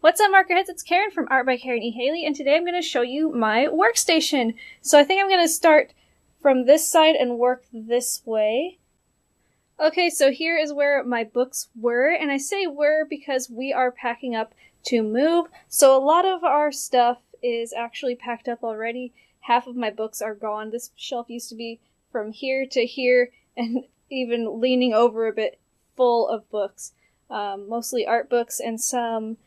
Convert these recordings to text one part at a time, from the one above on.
What's up, Markerheads? It's Karen from Art by Karen E. Haley, and today I'm going to show you my workstation. So I think I'm going to start from this side and work this way. Okay, so here is where my books were, and I say were because we are packing up to move. So a lot of our stuff is actually packed up already. Half of my books are gone. This shelf used to be from here to here, and even leaning over a bit, full of books. Mostly art books and some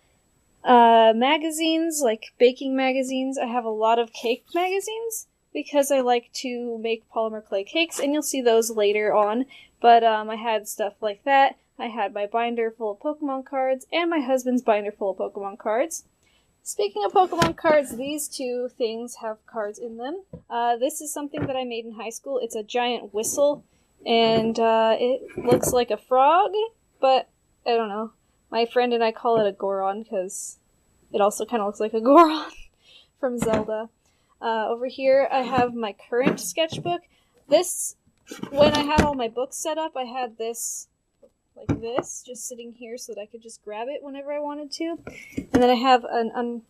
magazines, like baking magazines. I have a lot of cake magazines because I like to make polymer clay cakes, and you'll see those later on. But I had stuff like that. I had my binder full of Pokemon cards, and my husband's binder full of Pokemon cards. Speaking of Pokemon cards, these two things have cards in them. This is something that I made in high school. It's a giant whistle, and it looks like a frog, but I don't know. My friend and I call it a Goron because it also kind of looks like a Goron from Zelda. Over here I have my current sketchbook. This, when I had all my books set up, I had this like this, just sitting here so that I could just grab it whenever I wanted to. And then I have an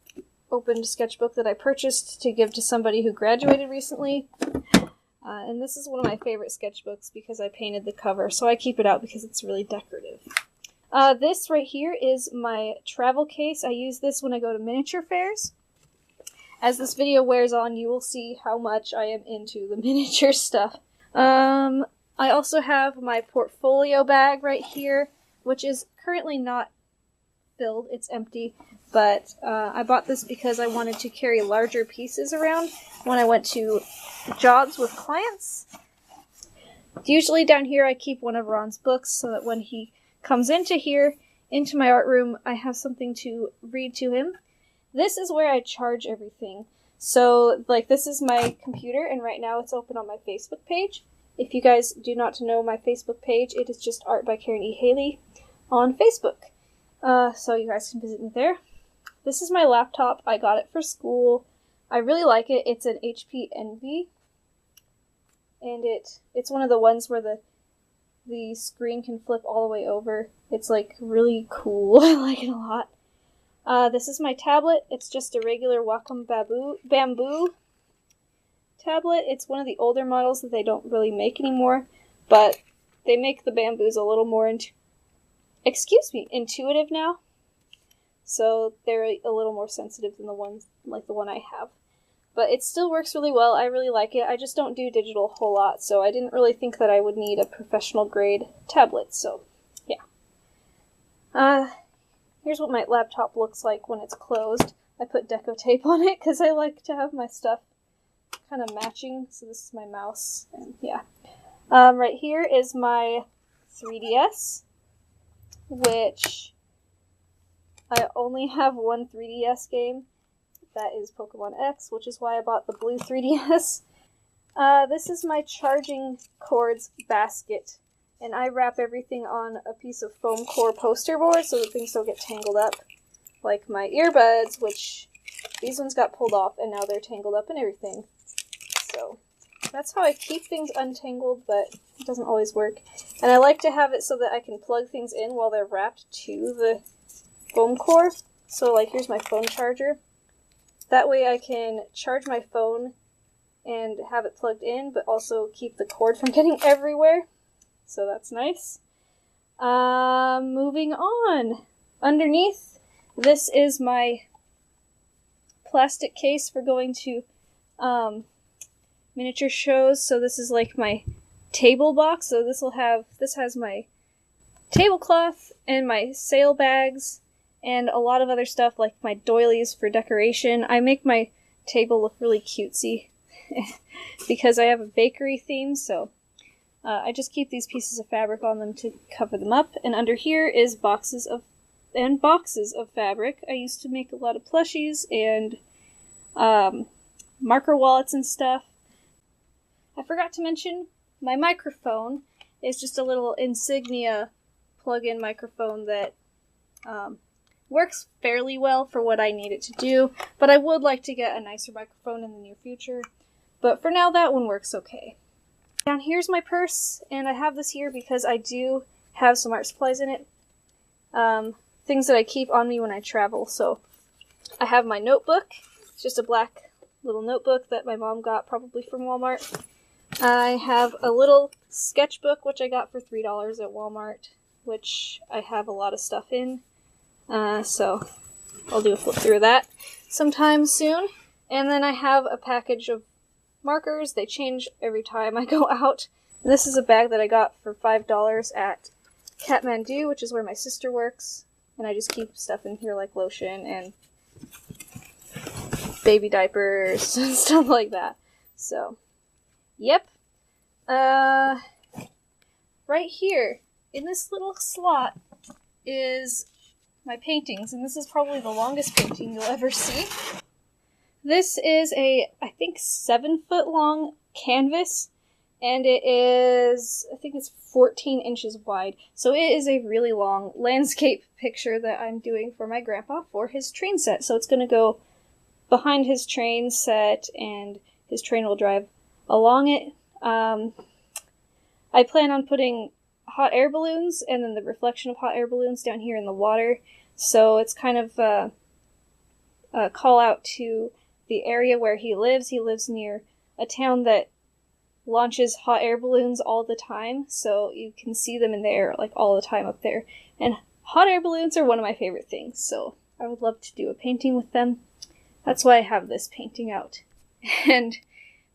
unopened sketchbook that I purchased to give to somebody who graduated recently. And this is one of my favorite sketchbooks because I painted the cover, so I keep it out because it's really decorative. This right here is my travel case. I use this when I go to miniature fairs. As this video wears on, you will see how much I am into the miniature stuff. I also have my portfolio bag right here, which is currently not filled. It's empty, but I bought this because I wanted to carry larger pieces around when I went to jobs with clients. Usually down here I keep one of Ron's books so that when he comes into here, into my art room, I have something to read to him. This is where I charge everything. So, like, this is my computer, and right now it's open on my Facebook page. If you guys do not know my Facebook page, it is just Art by Karen E. Haley on Facebook. So you guys can visit me there. This is my laptop. I got it for school. I really like it. It's an HP Envy. And it's one of the ones where the screen can flip all the way over. It's like really cool. I like it a lot. This is my tablet. It's just a regular Wacom bamboo tablet. It's one of the older models that they don't really make anymore, but they make the bamboos a little more intuitive now. So they're a little more sensitive than the ones like the one I have. But it still works really well. I really like it. I just don't do digital a whole lot, so I didn't really think that I would need a professional grade tablet, so yeah. Here's what my laptop looks like when it's closed. I put deco tape on it because I like to have my stuff kind of matching. So this is my mouse, and yeah. Right here is my 3DS, which I only have one 3DS game. That is Pokemon X, which is why I bought the blue 3DS. This is my charging cords basket, and I wrap everything on a piece of foam core poster board so that things don't get tangled up. Like my earbuds, which these ones got pulled off and now they're tangled up and everything. So that's how I keep things untangled, but it doesn't always work. And I like to have it so that I can plug things in while they're wrapped to the foam core. So like here's my phone charger. That way I can charge my phone and have it plugged in, but also keep the cord from getting everywhere. So that's nice. Moving on. Underneath, this is my plastic case for going to miniature shows. So this is like my table box. So this has my tablecloth and my sail bags and a lot of other stuff like my doilies for decoration. I make my table look really cutesy because I have a bakery theme, so I just keep these pieces of fabric on them to cover them up. And under here is boxes of fabric. I used to make a lot of plushies and marker wallets and stuff. I forgot to mention my microphone is just a little Insignia plug-in microphone that works fairly well for what I need it to do, but I would like to get a nicer microphone in the near future. But for now, that one works okay. Down here's my purse, and I have this here because I do have some art supplies in it. things that I keep on me when I travel. So I have my notebook. It's just a black little notebook that my mom got probably from Walmart. I have a little sketchbook, which I got for $3 at Walmart, which I have a lot of stuff in. So I'll do a flip through of that sometime soon. And then I have a package of markers. They change every time I go out. And this is a bag that I got for $5 at Kathmandu, which is where my sister works. And I just keep stuff in here like lotion and baby diapers and stuff like that. So, yep. Right here, in this little slot, is my paintings. And this is probably the longest painting you'll ever see. This is a, I think, 7-foot long canvas. And it is, I think it's 14 inches wide. So it is a really long landscape picture that I'm doing for my grandpa for his train set. So it's going to go behind his train set, and his train will drive along it. I plan on putting hot air balloons and then the reflection of hot air balloons down here in the water. So it's kind of a call out to the area where he lives. He lives near a town that launches hot air balloons all the time, so you can see them in the air like all the time up there. And hot air balloons are one of my favorite things, so I would love to do a painting with them. That's why I have this painting out and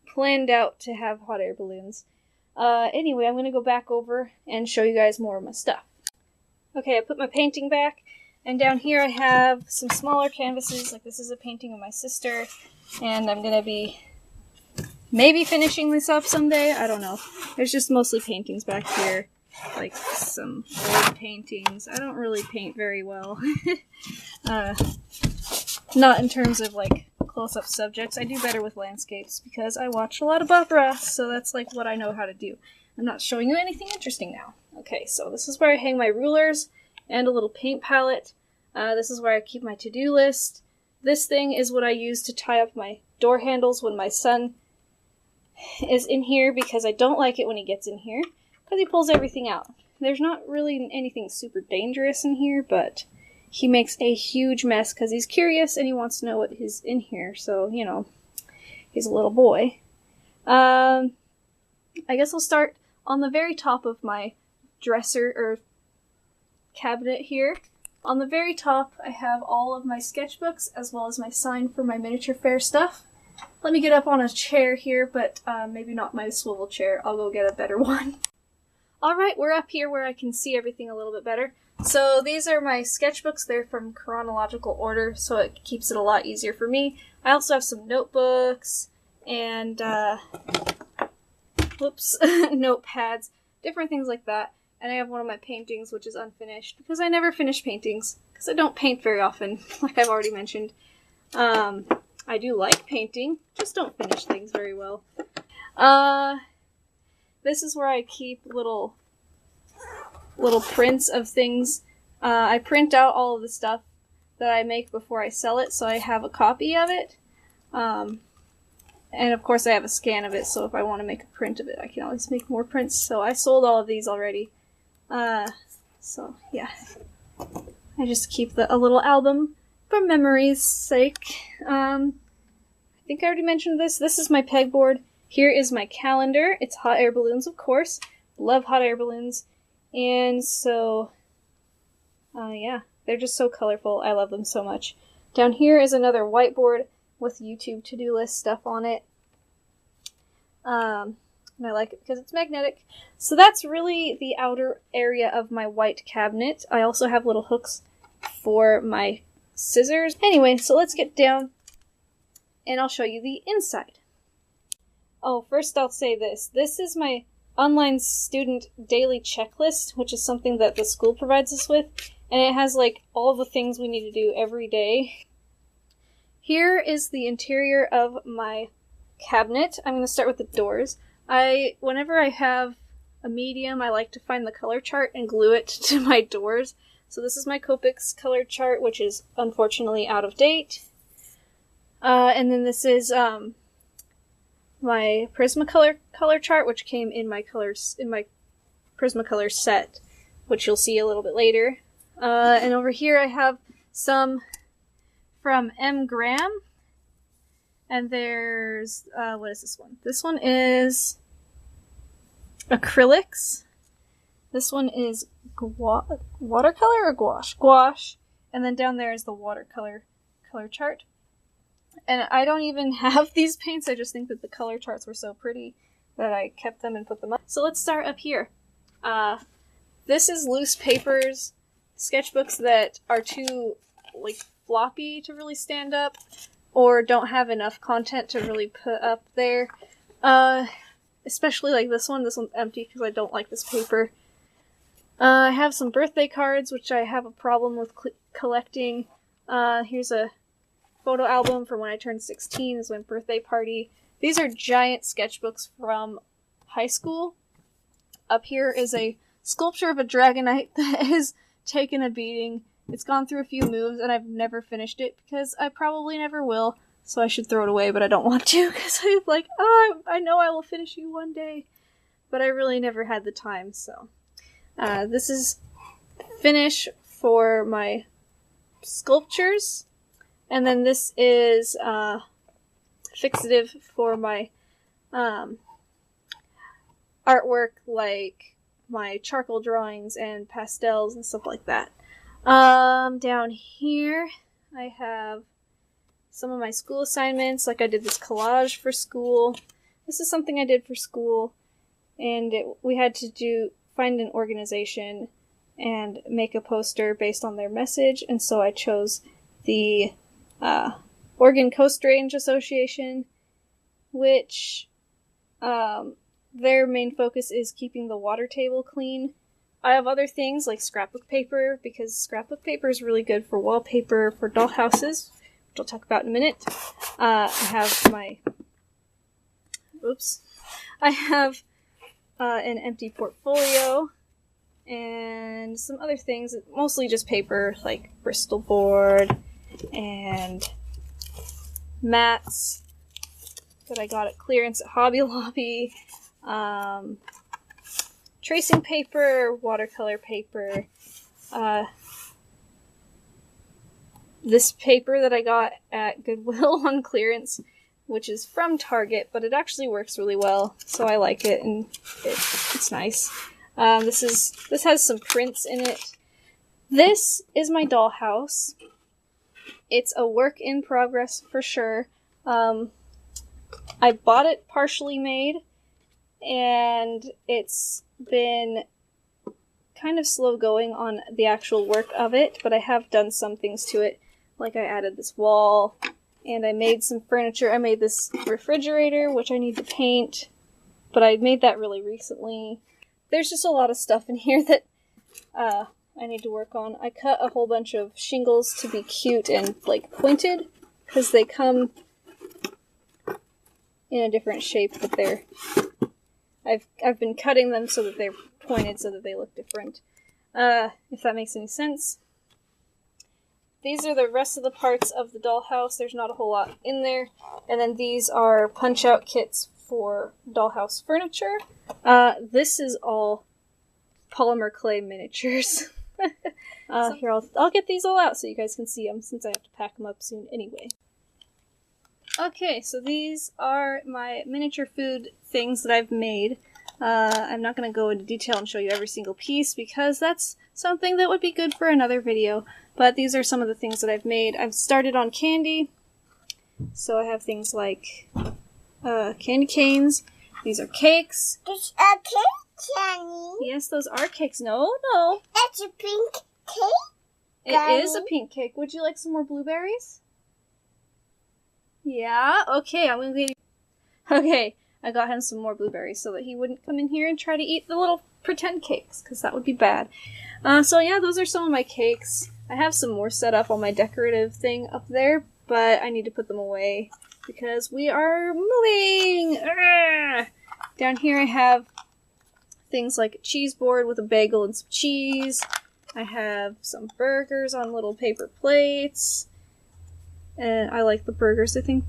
planned out to have hot air balloons. Anyway, I'm going to go back over and show you guys more of my stuff. Okay, I put my painting back, and down here I have some smaller canvases. Like, this is a painting of my sister, and I'm going to be maybe finishing this up someday. I don't know. There's just mostly paintings back here. Like some old paintings. I don't really paint very well. Not in terms of like close-up subjects. I do better with landscapes because I watch a lot of Bob Ross, so that's like what I know how to do. I'm not showing you anything interesting now. Okay, so this is where I hang my rulers and a little paint palette. This is where I keep my to-do list. This thing is what I use to tie up my door handles when my son is in here, because I don't like it when he gets in here, because he pulls everything out. There's not really anything super dangerous in here, but he makes a huge mess because he's curious and he wants to know what is in here, so, you know, he's a little boy. I guess I'll start on the very top of my dresser, or cabinet here. On the very top, I have all of my sketchbooks, as well as my sign for my miniature fair stuff. Let me get up on a chair here, but maybe not my swivel chair. I'll go get a better one. Alright, we're up here where I can see everything a little bit better. So these are my sketchbooks. They're from chronological order, so it keeps it a lot easier for me. I also have some notebooks and, notepads, different things like that. And I have one of my paintings, which is unfinished, because I never finish paintings, because I don't paint very often, like I've already mentioned. I do like painting, just don't finish things very well. This is where I keep little prints of things. I print out all of the stuff that I make before I sell it, so I have a copy of it. And of course I have a scan of it, so if I want to make a print of it, I can always make more prints. So I sold all of these already. So yeah. I just keep a little album for memory's sake. I think I already mentioned this. This is my pegboard. Here is my calendar. It's hot air balloons, of course. Love hot air balloons. And so, yeah, they're just so colorful. I love them so much. Down here is another whiteboard with YouTube to-do list stuff on it. And I like it because it's magnetic. So that's really the outer area of my white cabinet. I also have little hooks for my scissors. Anyway, so let's get down and I'll show you the inside. Oh, first I'll say this. This is my online student daily checklist, which is something that the school provides us with, and it has like all the things we need to do every day. Here is the interior of my cabinet. I'm going to start with the doors. Whenever I have a medium, I like to find the color chart and glue it to my doors. So this is my Copics color chart, which is unfortunately out of date. And then this is my Prismacolor color chart, which came in my Prismacolor set, which you'll see a little bit later. And over here I have some from M. Graham. And there's, what is this one? This one is acrylics. This one is watercolor or gouache? Gouache. And then down there is the watercolor color chart. And I don't even have these paints, I just think that the color charts were so pretty that I kept them and put them up. So let's start up here. This is loose papers, sketchbooks that are too, like, floppy to really stand up, or don't have enough content to really put up there. Especially like this one. This one's empty because I don't like this paper. I have some birthday cards, which I have a problem with collecting. Here's a photo album from when I turned 16. This is my birthday party. These are giant sketchbooks from high school. Up here is a sculpture of a dragonite that has taken a beating. It's gone through a few moves, and I've never finished it, because I probably never will, so I should throw it away, but I don't want to, because I'm like, oh, I know I will finish you one day, but I really never had the time, so. This is finish for my sculptures, and then this is fixative for my artwork, like my charcoal drawings and pastels and stuff like that. Down here, I have some of my school assignments, like I did this collage for school. This is something I did for school, and we had to find an organization and make a poster based on their message, and so I chose the Oregon Coast Range Association, which their main focus is keeping the water table clean. I have other things like scrapbook paper, because scrapbook paper is really good for wallpaper for dollhouses, which I'll talk about in a minute. I have my... Oops. I have an empty portfolio and some other things, mostly just paper, like Bristol board and mats that I got at clearance at Hobby Lobby. Tracing paper, watercolor paper, this paper that I got at Goodwill on clearance, which is from Target, but it actually works really well, so I like it, and it's nice. This has some prints in it. This is my dollhouse. It's a work in progress for sure. I bought it partially made, and it's been kind of slow going on the actual work of it, but I have done some things to it. Like I added this wall, and I made some furniture. I made this refrigerator, which I need to paint, but I made that really recently. There's just a lot of stuff in here that I need to work on. I cut a whole bunch of shingles to be cute and like pointed, because they come in a different shape, but they're... I've been cutting them so that they're pointed so that they look different. If that makes any sense. These are the rest of the parts of the dollhouse. There's not a whole lot in there. And then these are punch-out kits for dollhouse furniture. This is all Polymer Clay miniatures. Here, I'll get these all out so you guys can see them, since I have to pack them up soon anyway. Okay, so these are my miniature food things that I've made. I'm not going to go into detail and show you every single piece, because that's something that would be good for another video. But these are some of the things that I've made. I've started on candy. So I have things like candy canes. These are cakes. It's a cake, Jenny. Yes, those are cakes. No. That's a pink cake? It is a pink cake. Would you like some more blueberries? Yeah? Okay, Okay, I got him some more blueberries so that he wouldn't come in here and try to eat the little pretend cakes, because that would be bad. So yeah, those are some of my cakes. I have some more set up on my decorative thing up there, but I need to put them away because we are moving! Arrgh! Down here I have things like a cheese board with a bagel and some cheese. I have some burgers on little paper plates. And I like the burgers. I think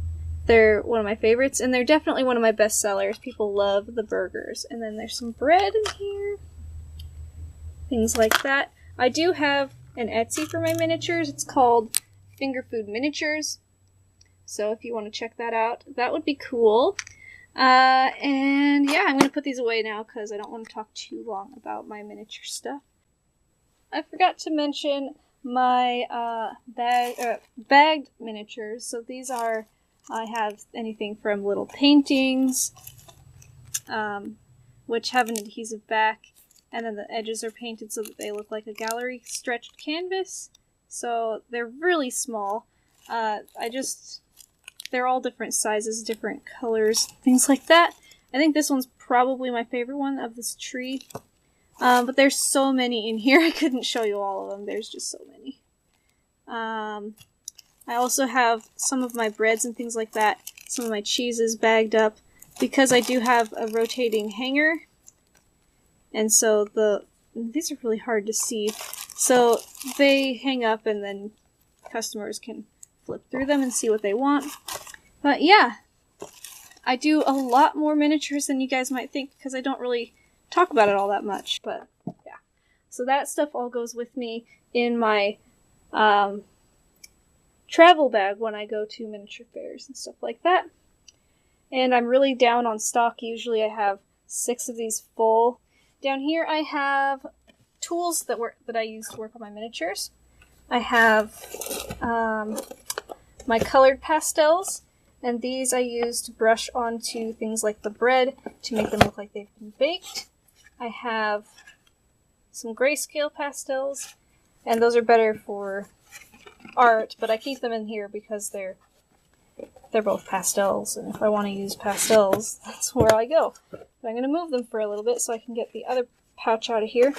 they're one of my favorites, and they're definitely one of my best sellers. People love the burgers. And then there's some bread in here. Things like that. I do have and Etsy for my miniatures. It's called Finger Food Miniatures. So if you want to check that out, that would be cool. And yeah, I'm going to put these away now because I don't want to talk too long about my miniature stuff. I forgot to mention my bagged miniatures. So these are, I have anything from little paintings, which have an adhesive back, and then the edges are painted so that they look like a gallery stretched canvas. So they're really small. They're all different sizes, different colors, things like that. I think this one's probably my favorite one of this tree. But there's so many in here, I couldn't show you all of them. There's just so many. I also have some of my breads and things like that, some of my cheeses bagged up, because I do have a rotating hanger. And so these are really hard to see. So they hang up and then customers can flip through them and see what they want. But yeah, I do a lot more miniatures than you guys might think because I don't really talk about it all that much. But yeah, so that stuff all goes with me in my travel bag when I go to miniature fairs and stuff like that. And I'm really down on stock. Usually I have 6 of these full. Down here I have tools that I use to work on my miniatures. I have my colored pastels, and these I use to brush onto things like the bread to make them look like they've been baked. I have some grayscale pastels, and those are better for art, but I keep them in here because they're both pastels, and if I want to use pastels, that's where I go. But I'm going to move them for a little bit so I can get the other pouch out of here.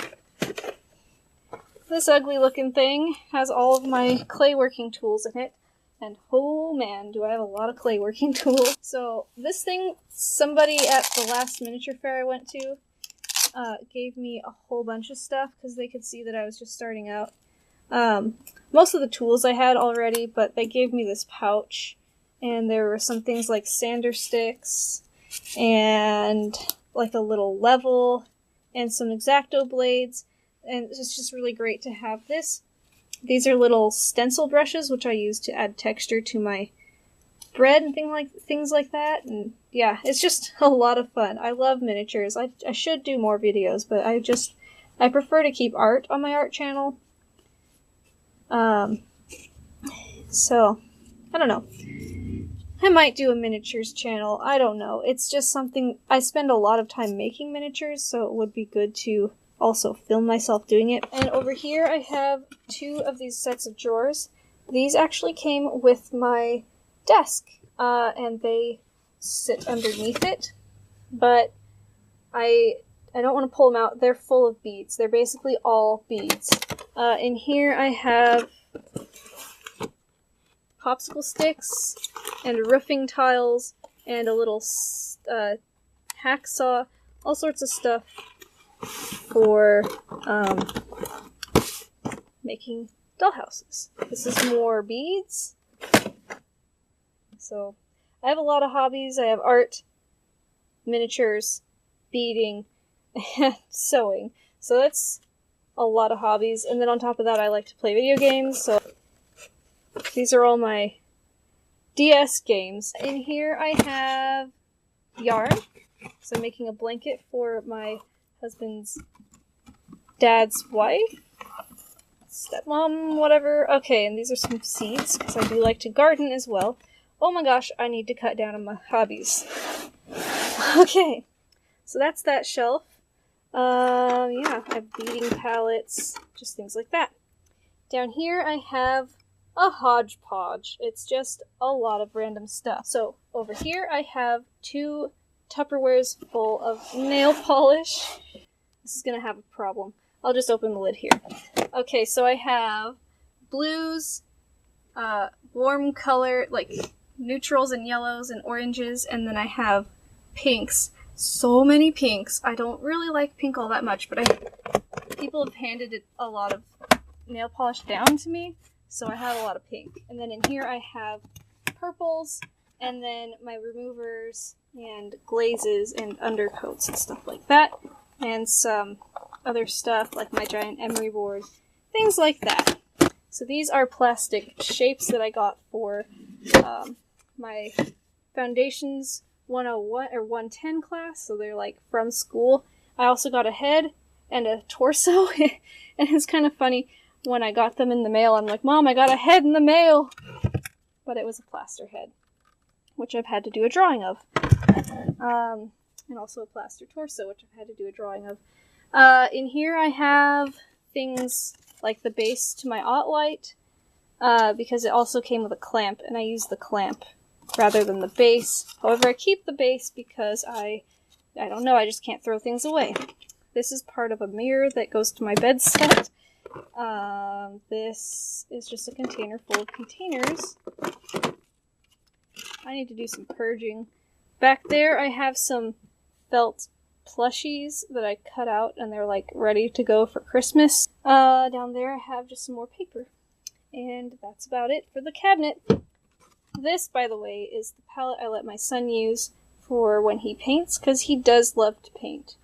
This ugly looking thing has all of my clay working tools in it, and oh man, do I have a lot of clay working tools. So this thing, somebody at the last miniature fair I went to gave me a whole bunch of stuff because they could see that I was just starting out. Most of the tools I had already, but they gave me this pouch, and there were some things like sander sticks, and like a little level, and some X-Acto blades, and it's just really great to have this. These are little stencil brushes, which I use to add texture to my bread and things like that, and yeah, it's just a lot of fun. I love miniatures. I should do more videos, but I prefer to keep art on my art channel. So, I don't know. I might do a miniatures channel. I don't know. It's just something, I spend a lot of time making miniatures, so it would be good to also film myself doing it. And over here I have 2 of these sets of drawers. These actually came with my desk, and they sit underneath it, but I don't want to pull them out. They're full of beads. They're basically all beads. In here I have popsicle sticks and roofing tiles and a little hacksaw, all sorts of stuff for making dollhouses. This is more beads. So I have a lot of hobbies. I have art, miniatures, beading, and sewing. So that's a lot of hobbies. And then on top of that, I like to play video games. So these are all my DS games. In here I have yarn. So I'm making a blanket for my husband's dad's wife, stepmom, whatever. Okay, and these are some seeds, because I do like to garden as well. Oh my gosh, I need to cut down on my hobbies. Okay, so that's that shelf. Yeah, I have beading palettes, just things like that. Down here I have a hodgepodge. It's just a lot of random stuff. So over here I have 2 Tupperwares full of nail polish. This is gonna have a problem. I'll just open the lid here. Okay, so I have blues, warm color, like neutrals and yellows and oranges, and then I have pinks. So many pinks. I don't really like pink all that much, but people have handed it a lot of nail polish down to me, so I have a lot of pink. And then in here I have purples, and then my removers and glazes and undercoats and stuff like that, and some other stuff like my giant emery board things like that. So these are plastic shapes that I got for my Foundations 101 or 110 class, so they're like from school. I also got a head and a torso, and it's kind of funny when I got them in the mail. I'm like, Mom, I got a head in the mail! But it was a plaster head, which I've had to do a drawing of. And also a plaster torso, which I've had to do a drawing of. In here I have things like the base to my Ottlight, because it also came with a clamp, and I use the clamp rather than the base. However, I keep the base because I don't know, I just can't throw things away. This is part of a mirror that goes to my bed set. This is just a container full of containers. I need to do some purging. Back there I have some felt plushies that I cut out, and they're like ready to go for Christmas. Down there I have just some more paper. And that's about it for the cabinet. This, by the way, is the palette I let my son use for when he paints, because he does love to paint.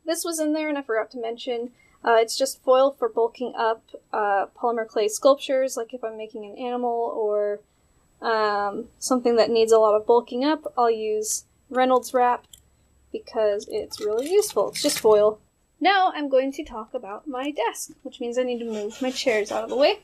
This was in there, and I forgot to mention, it's just foil for bulking up polymer clay sculptures, like if I'm making an animal or something that needs a lot of bulking up, I'll use Reynolds wrap because it's really useful. It's just foil. Now I'm going to talk about my desk, which means I need to move my chairs out of the way.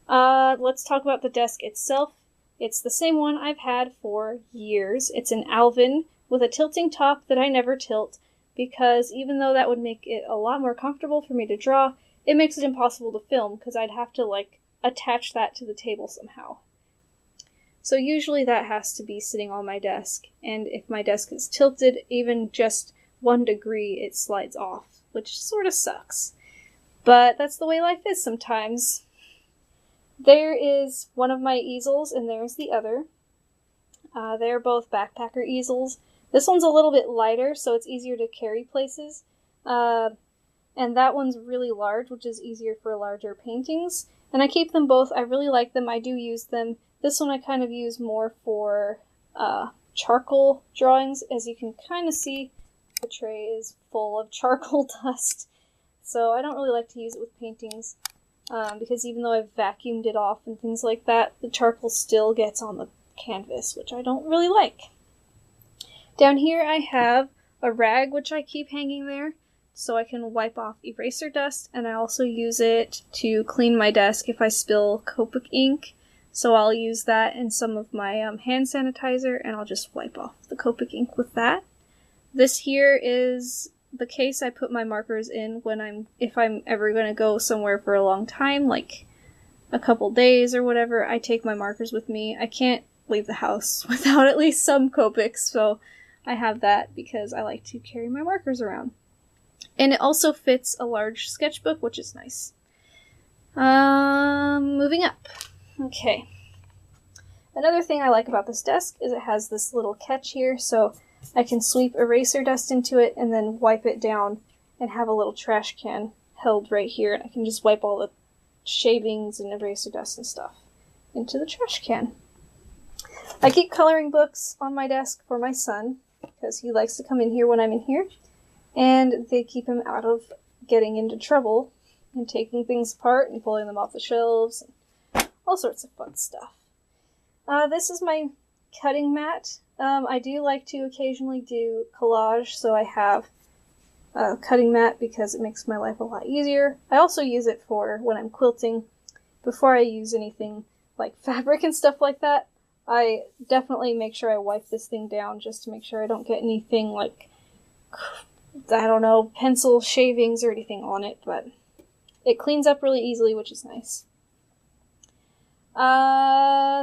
Let's talk about the desk itself. It's the same one I've had for years. It's an Alvin with a tilting top that I never tilt, because even though that would make it a lot more comfortable for me to draw, it makes it impossible to film because I'd have to like attach that to the table somehow. So usually that has to be sitting on my desk, and if my desk is tilted even just 1 degree, it slides off, which sort of sucks. But that's the way life is sometimes. There is one of my easels, and there's the other. They're both backpacker easels. This one's a little bit lighter, so it's easier to carry places. And that one's really large, which is easier for larger paintings. And I keep them both. I really like them. I do use them. This one I kind of use more for charcoal drawings. As you can kind of see, the tray is full of charcoal dust. So I don't really like to use it with paintings. Because even though I've vacuumed it off and things like that, the charcoal still gets on the canvas, which I don't really like. Down here I have a rag which I keep hanging there so I can wipe off eraser dust, and I also use it to clean my desk if I spill Copic ink. So I'll use that in some of my hand sanitizer, and I'll just wipe off the Copic ink with that. This here is the case I put my markers in if I'm ever going to go somewhere for a long time, like a couple days or whatever. I take my markers with me. I can't leave the house without at least some Copics, so I have that because I like to carry my markers around. And it also fits a large sketchbook, which is nice. Moving up. Okay. Another thing I like about this desk is it has this little catch here, so I can sweep eraser dust into it and then wipe it down and have a little trash can held right here. And I can just wipe all the shavings and eraser dust and stuff into the trash can. I keep coloring books on my desk for my son because he likes to come in here when I'm in here, and they keep him out of getting into trouble and taking things apart and pulling them off the shelves and all sorts of fun stuff. This is my cutting mat. I do like to occasionally do collage, so I have a cutting mat because it makes my life a lot easier. I also use it for when I'm quilting. Before I use anything like fabric and stuff like that, I definitely make sure I wipe this thing down just to make sure I don't get anything like, I don't know, pencil shavings or anything on it, but it cleans up really easily, which is nice.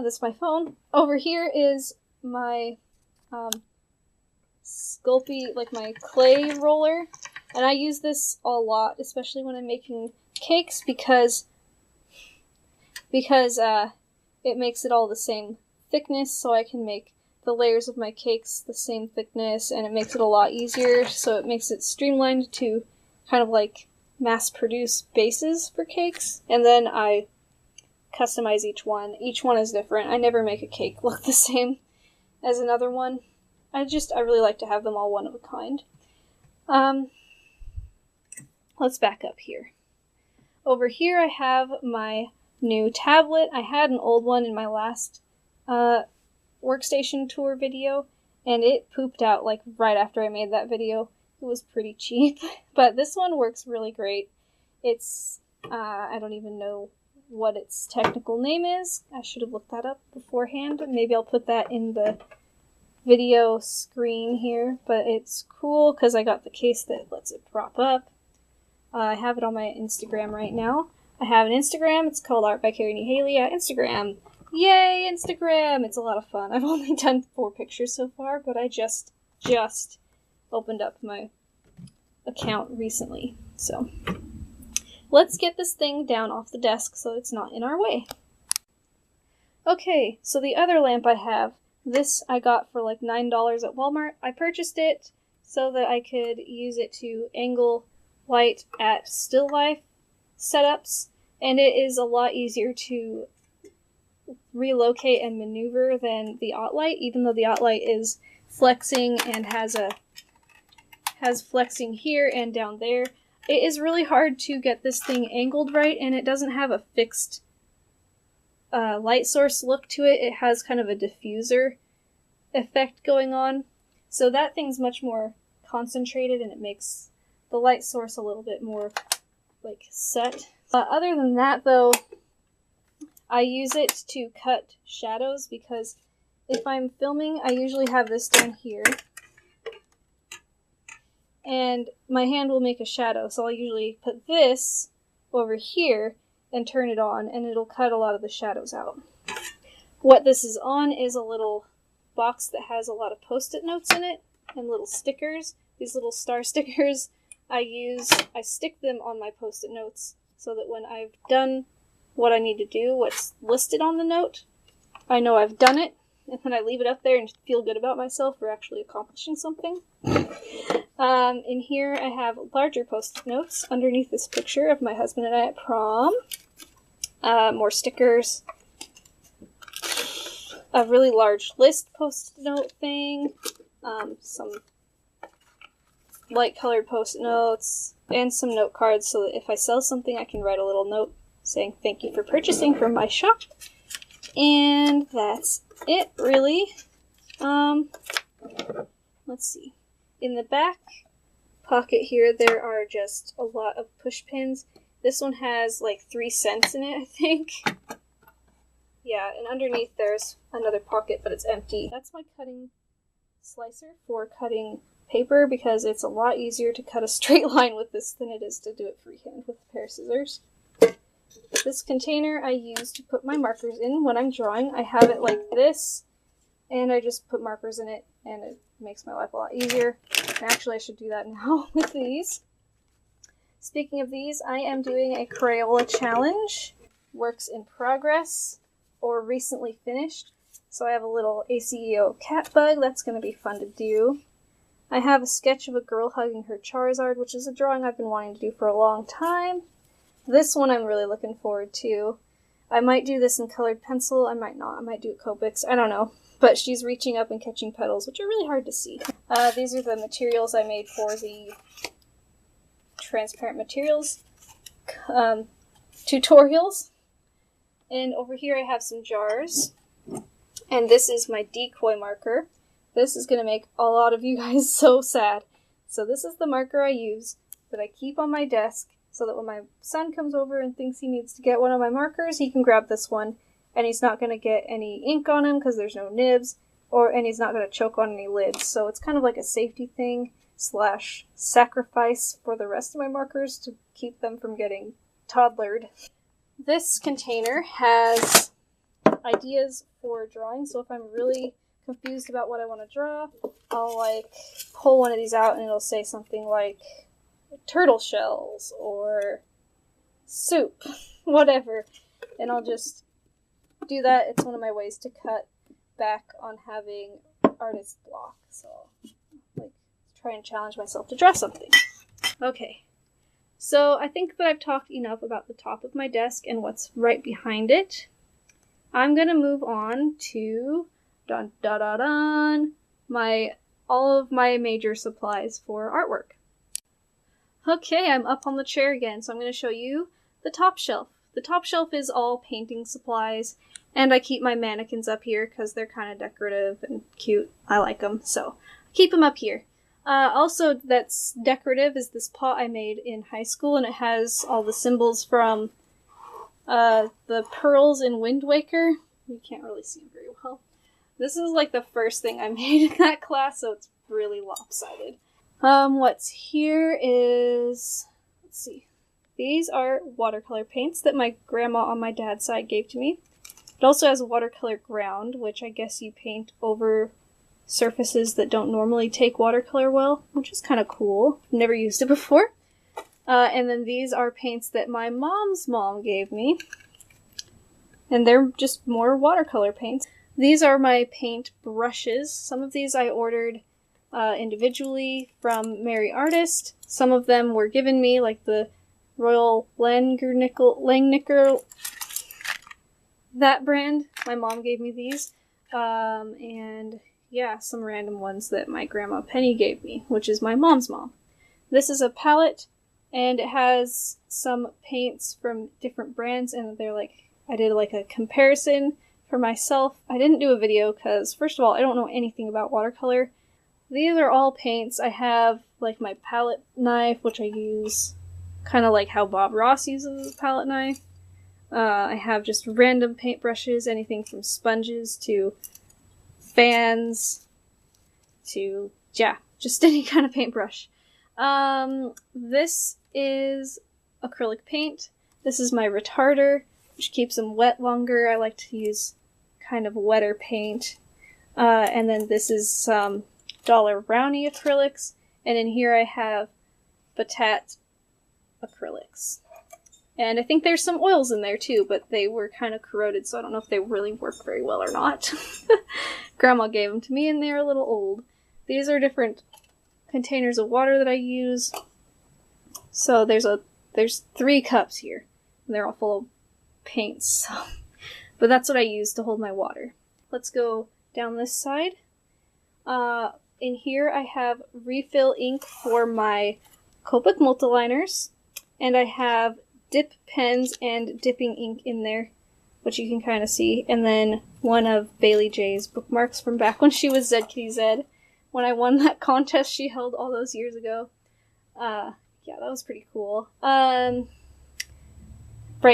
This is my phone. Over here is my Sculpey, like my clay roller, and I use this a lot, especially when I'm making cakes, because it makes it all the same thickness, so I can make the layers of my cakes the same thickness, and it makes it a lot easier, so it makes it streamlined to kind of like mass produce bases for cakes, and then I customize each one. Each one is different. I never make a cake look the same as another one. I really like to have them all one of a kind. Let's back up here. Over here I have my new tablet. I had an old one in my last Workstation tour video, and it pooped out like right after I made that video. It was pretty cheap, but this one works really great. It's, I don't even know what its technical name is. I should have looked that up beforehand. Maybe I'll put that in the video screen here, but it's cool because I got the case that lets it prop up. I have it on my Instagram right now. I have an Instagram. It's called Art by Carrie Haley at Instagram. Yay, Instagram! It's a lot of fun. I've only done 4 pictures so far, but I just opened up my account recently. So let's get this thing down off the desk so it's not in our way. Okay, so the other lamp I have, this I got for like $9 at Walmart. I purchased it so that I could use it to angle light at still life setups, and it is a lot easier to relocate and maneuver than the OttLight, even though the OttLight is flexing and has flexing here and down there. It is really hard to get this thing angled right, and it doesn't have a fixed light source look to it. It has kind of a diffuser effect going on, so that thing's much more concentrated and it makes the light source a little bit more like set. Other than that though, I use it to cut shadows because if I'm filming, I usually have this down here and my hand will make a shadow, so I'll usually put this over here and turn it on, and it'll cut a lot of the shadows out. What this is on is a little box that has a lot of post-it notes in it and little stickers. These little star stickers I stick them on my post-it notes so that when I've done what I need to do, what's listed on the note, I know I've done it, and then I leave it up there and feel good about myself for actually accomplishing something. In here I have larger post-it notes underneath this picture of my husband and I at prom. More stickers. A really large list post-it note thing. Some light-colored post-it notes, and some note cards so that if I sell something I can write a little note saying thank you for purchasing from my shop. And that's it, really. Let's see. In the back pocket here, there are just a lot of push pins. This one has like 3 cents in it, I think. Yeah, and underneath there's another pocket, but it's empty. That's my cutting slicer for cutting paper because it's a lot easier to cut a straight line with this than it is to do it freehand with a pair of scissors. This container I use to put my markers in when I'm drawing. I have it like this, and I just put markers in it, and it makes my life a lot easier. And actually, I should do that now with these. Speaking of these, I am doing a Crayola challenge, works in progress, or recently finished. So I have a little ACEO cat bug, that's going to be fun to do. I have a sketch of a girl hugging her Charizard, which is a drawing I've been wanting to do for a long time. This one I'm really looking forward to. I might do this in colored pencil, I might not. I might do it Copics, I don't know. But she's reaching up and catching petals, which are really hard to see. These are the materials I made for the transparent materials tutorials. And over here I have some jars. And this is my decoy marker. This is going to make a lot of you guys so sad. So this is the marker I use that I keep on my desk so that when my son comes over and thinks he needs to get one of my markers, he can grab this one. And he's not going to get any ink on him because there's no nibs, and he's not going to choke on any lids. So it's kind of like a safety thing / sacrifice for the rest of my markers to keep them from getting toddlered. This container has ideas for drawing, so if I'm really confused about what I want to draw, I'll like pull one of these out and it'll say something like turtle shells or soup, whatever, and I'll just do that. It's one of my ways to cut back on having artist block, so like try and challenge myself to draw something. Okay, so I think that I've talked enough about the top of my desk and what's right behind it. I'm gonna move on to all of my major supplies for artwork. Okay, I'm up on the chair again, so I'm going to show you the the top shelf. The top shelf is all painting supplies, and I keep my mannequins up here because they're kind of decorative and cute. I like them, so I keep them up here. Also, that's decorative is this pot I made in high school, and it has all the symbols from the pearls in Wind Waker. You can't really see them very well. This is like the first thing I made in that class, so it's really lopsided. What's here is, let's see. These are watercolor paints that my grandma on my dad's side gave to me. It also has a watercolor ground, which I guess you paint over surfaces that don't normally take watercolor well, which is kind of cool. I've never used it before. And then these are paints that my mom's mom gave me. And they're just more watercolor paints. These are my paint brushes. Some of these I ordered individually from Mary Artist. Some of them were given me, like the Royal Langnickel, that brand. My mom gave me these. And yeah, some random ones that my grandma Penny gave me, which is my mom's mom. This is a palette, and it has some paints from different brands, and they're like, I did like a comparison for myself. I didn't do a video because, first of all, I don't know anything about watercolor. These are all paints. I have like my palette knife, which I use kind of like how Bob Ross uses a palette knife. I have just random paintbrushes, anything from sponges to fans to, yeah, just any kind of paintbrush. This is acrylic paint. This is my retarder, which keeps them wet longer. I like to use kind of wetter paint. And then this is some Dollar Brownie acrylics. And in here I have Batat acrylics. And I think there's some oils in there too, but they were kind of corroded, so I don't know if they really work very well or not. Grandma gave them to me and they're a little old. These are different containers of water that I use. So there's 3 cups here, and they're all full of paints. So. But that's what I use to hold my water. Let's go down this side. In here I have refill ink for my Copic multiliners, and I have dip pens and dipping ink in there, which you can kind of see, and then one of Bailey J's bookmarks from back when she was Zed Kitty Zed, when I won that contest she held all those years ago. Yeah, that was pretty cool. Right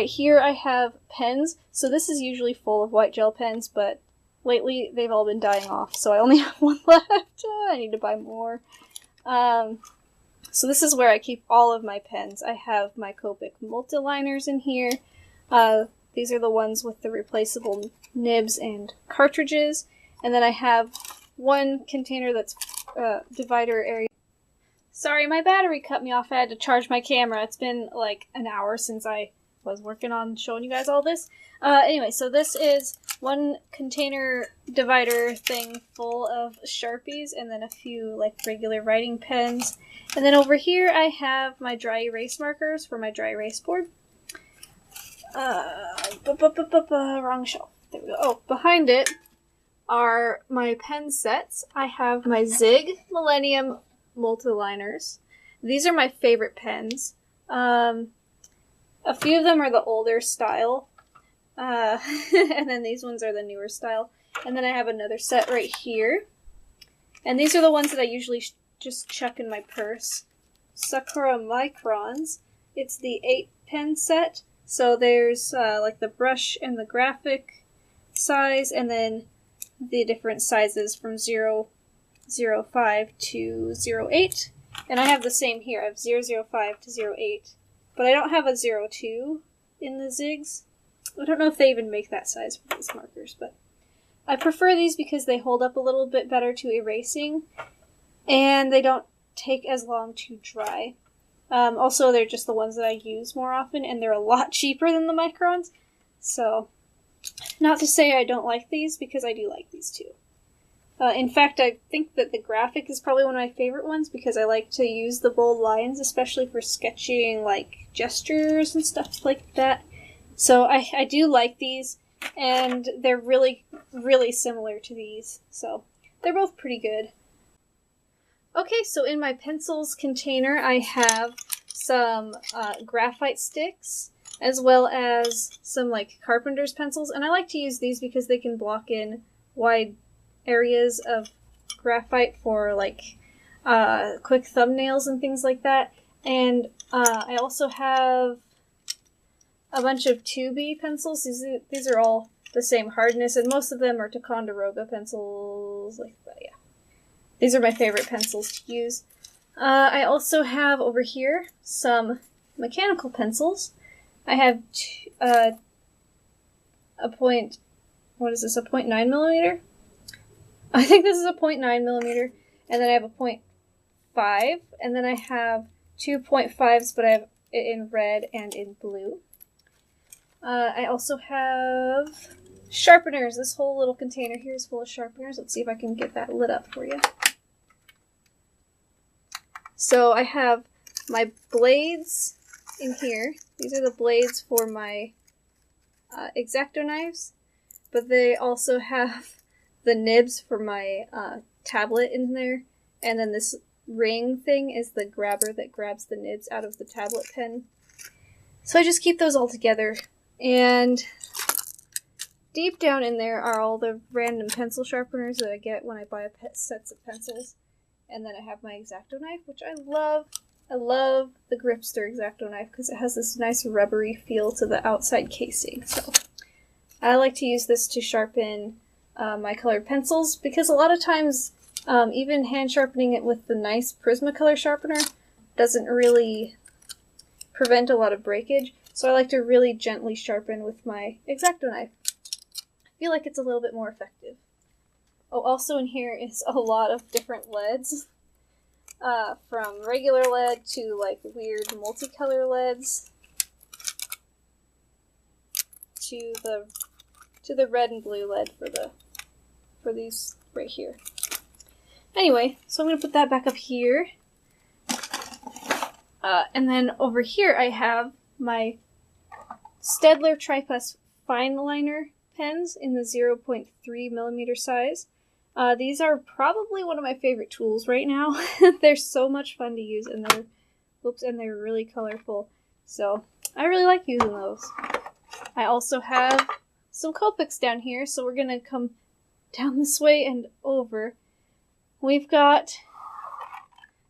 here I have pens. So this is usually full of white gel pens, but lately they've all been dying off, so I only have one left. I need to buy more. So this is where I keep all of my pens. I have my Copic multiliners in here. These are the ones with the replaceable nibs and cartridges. And then I have one container that's divider area. Sorry, my battery cut me off. I had to charge my camera. It's been like an hour since I was working on showing you guys all this. Anyway, so this is one container divider thing full of Sharpies and then a few like regular writing pens. And then over here I have my dry erase markers for my dry erase board. Wrong shelf. There we go. Oh, behind it are my pen sets. I have my Zig Millennium multiliners. These are my favorite pens. A few of them are the older style. And then these ones are the newer style. And then I have another set right here. And these are the ones that I usually just chuck in my purse. Sakura Microns. It's the 8 pen set. So there's like the brush and the graphic size, and then the different sizes from 005 to 08. And I have the same here. I have 005 to 08. But I don't have a 02 in the Zigs. I don't know if they even make that size for these markers, but I prefer these because they hold up a little bit better to erasing, and they don't take as long to dry. Also, they're just the ones that I use more often, and they're a lot cheaper than the Microns. So, not to say I don't like these, because I do like these too. In fact, I think that the graphic is probably one of my favorite ones, because I like to use the bold lines, especially for sketching like gestures and stuff like that. So I do like these, and they're really, really similar to these. So they're both pretty good. Okay, so in my pencils container, I have some graphite sticks. as well as some like carpenter's pencils. And I like to use these because they can block in wide areas of graphite for like quick thumbnails and things like that. And I also have a bunch of 2B pencils. These are all the same hardness, and most of them are Ticonderoga pencils like that, yeah. These are my favorite pencils to use. I also have over here some mechanical pencils. I have a 0.9 millimeter? I think this is a 0.9 millimeter, and then I have a 0.5, and then I have 2.5s, but I have it in red and in blue. I also have sharpeners. This whole little container here is full of sharpeners. Let's see if I can get that lit up for you. So I have my blades in here. These are the blades for my X-Acto knives, but they also have the nibs for my tablet in there, and then this ring thing is the grabber that grabs the nibs out of the tablet pen. So I just keep those all together, and deep down in there are all the random pencil sharpeners that I get when I buy sets of pencils. And then I have my X-Acto knife, which I love. I love the Gripster X-Acto knife because it has this nice rubbery feel to the outside casing. So I like to use this to sharpen my colored pencils, because a lot of times even hand sharpening it with the nice Prismacolor sharpener doesn't really prevent a lot of breakage. So I like to really gently sharpen with my X-Acto knife. I feel like it's a little bit more effective. Oh, also in here is a lot of different leads, from regular lead to like weird multicolor leads to the red and blue lead for these right here. Anyway, so I'm gonna put that back up here, and then over here I have my Staedtler Tripus fine liner pens in the 0.3 millimeter size. These are probably one of my favorite tools right now. They're so much fun to use, and they're really colorful. So I really like using those. I also have some Copics down here, so we're gonna come down this way and over. We've got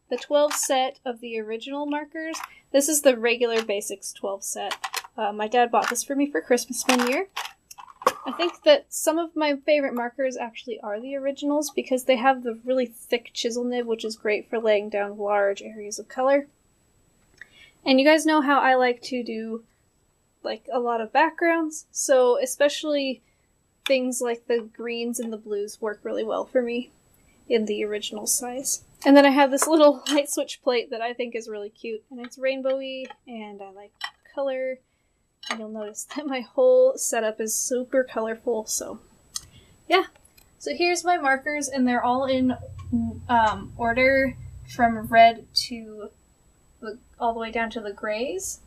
the 12 set of the original markers. This is the regular basics 12 set. My dad bought this for me for Christmas one year. I think that some of my favorite markers actually are the originals because they have the really thick chisel nib, which is great for laying down large areas of color. And you guys know how I like to do like a lot of backgrounds, so especially things like the greens and the blues work really well for me in the original size. And then I have this little light switch plate that I think is really cute, and it's rainbowy, and I like color. And you'll notice that my whole setup is super colorful, so yeah. So here's my markers, and they're all in order from red to all the way down to the grays.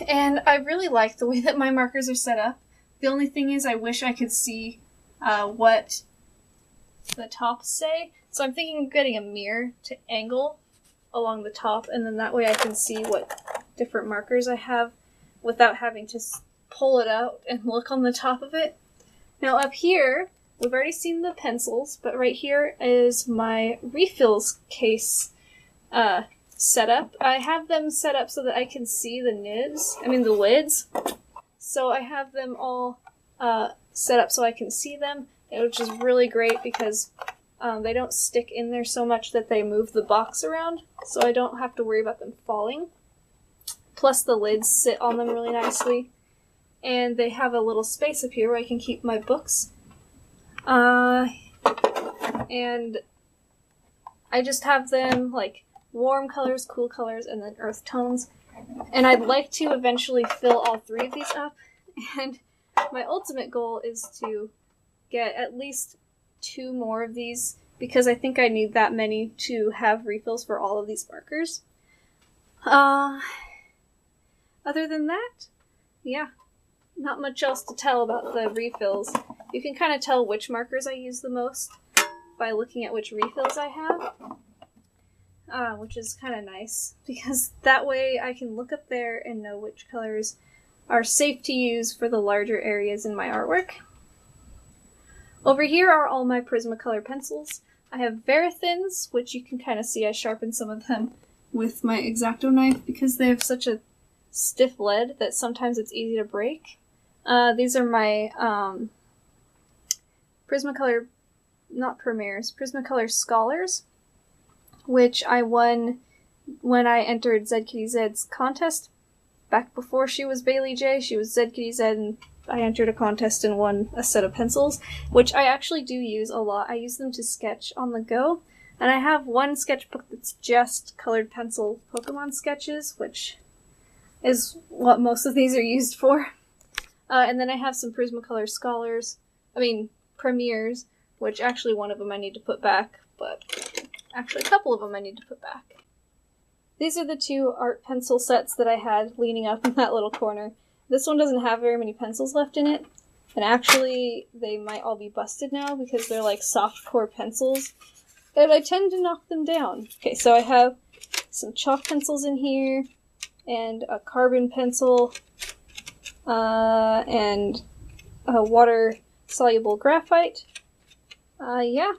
And I really like the way that my markers are set up. The only thing is I wish I could see what the tops say. So I'm thinking of getting a mirror to angle along the top, and then that way I can see what different markers I have without having to pull it out and look on the top of it. Now up here, we've already seen the pencils, but right here is my refills case setup. I have them set up so that I can see the lids. So I have them all set up so I can see them, which is really great because they don't stick in there so much that they move the box around, so I don't have to worry about them falling. Plus the lids sit on them really nicely. And they have a little space up here where I can keep my books. And I just have them like warm colors, cool colors, and then earth tones. And I'd like to eventually fill all three of these up. And my ultimate goal is to get at least 2 more of these, because I think I need that many to have refills for all of these markers. Other than that, yeah, not much else to tell about the refills. You can kind of tell which markers I use the most by looking at which refills I have, which is kind of nice, because that way I can look up there and know which colors are safe to use for the larger areas in my artwork. Over here are all my Prismacolor pencils. I have Verathins, which you can kind of see I sharpened some of them with my X-Acto knife because they have such a stiff lead that sometimes it's easy to break. These are my Prismacolor, not Premiers, Prismacolor Scholars, which I won when I entered ZKittyZ's contest. Back before she was Bailey J, she was ZKittyZ, and I entered a contest and won a set of pencils, which I actually do use a lot. I use them to sketch on the go, and I have one sketchbook that's just colored pencil Pokemon sketches, which is what most of these are used for. And then I have some Prismacolor Premiers, which actually one of them I need to put back, but actually a couple of them I need to put back. These are the two art pencil sets that I had leaning up in that little corner. This one doesn't have very many pencils left in it, and actually they might all be busted now because they're like soft core pencils, and I tend to knock them down. Okay, so I have some chalk pencils in here, and a carbon pencil, and a water-soluble graphite. Yeah.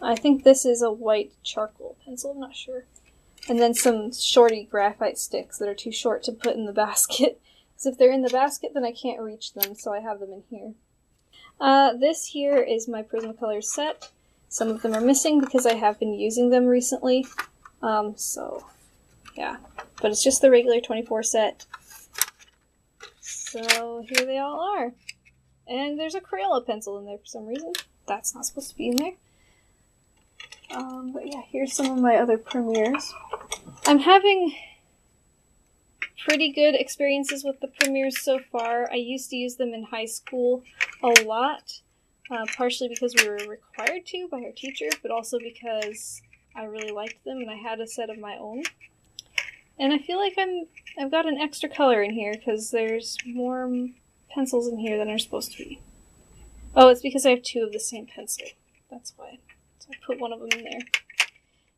I think this is a white charcoal pencil, I'm not sure. And then some shorty graphite sticks that are too short to put in the basket. Because if they're in the basket, then I can't reach them, so I have them in here. This here is my Prismacolor set. Some of them are missing because I have been using them recently. So, yeah. But it's just the regular 24 set. So, here they all are. And there's a Crayola pencil in there for some reason. That's not supposed to be in there. But yeah, here's some of my other Premiers. I'm having pretty good experiences with the Premiers so far. I used to use them in high school a lot, partially because we were required to by our teacher, but also because I really liked them and I had a set of my own. And I feel like I've got an extra color in here because there's more pencils in here than are supposed to be. Oh, it's because I have two of the same pencil. That's why. So I put one of them in there.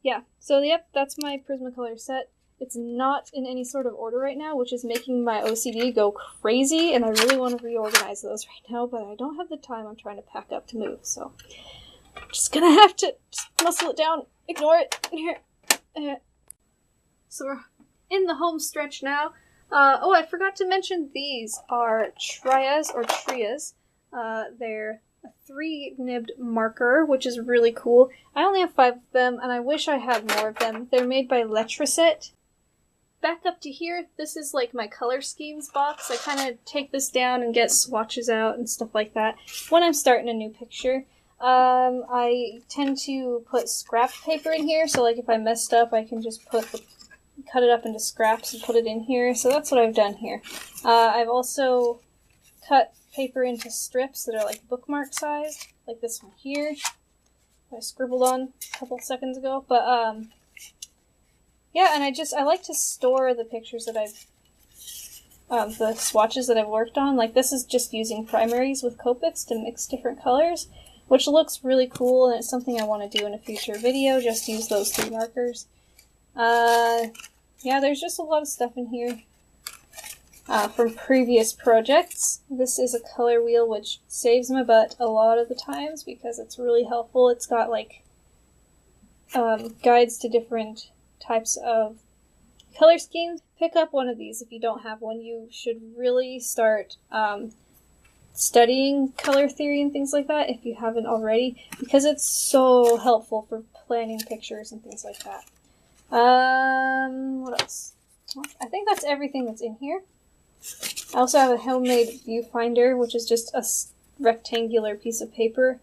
Yeah, so yep, that's my Prismacolor set. It's not in any sort of order right now, which is making my OCD go crazy, and I really want to reorganize those right now, but I don't have the time. I'm trying to pack up to move, so I'm just gonna have to just muscle it down, ignore it. Here. So we're in the home stretch now. Oh, I forgot to mention these are Trias or Trias. They're a 3-nibbed marker, which is really cool. I only have 5 of them, and I wish I had more of them. They're made by Letraset. Back up to here, this is like my color schemes box. I kind of take this down and get swatches out and stuff like that when I'm starting a new picture. I tend to put scrap paper in here, so like if I messed up, I can just cut it up into scraps and put it in here. So that's what I've done here. I've also cut paper into strips that are like bookmark sized, like this one here I scribbled on a couple seconds ago. But yeah, and I like to store the pictures that the swatches that I've worked on. Like this is just using primaries with Copics to mix different colors, which looks really cool, and it's something I want to do in a future video, just use those 3 markers. Yeah, there's just a lot of stuff in here. From previous projects. This is a color wheel which saves my butt a lot of the times because it's really helpful. It's got like guides to different types of color schemes. Pick up one of these if you don't have one. You should really start studying color theory and things like that if you haven't already, because it's so helpful for planning pictures and things like that. What else? Well, I think that's everything that's in here. I also have a homemade viewfinder, which is just a rectangular piece of paper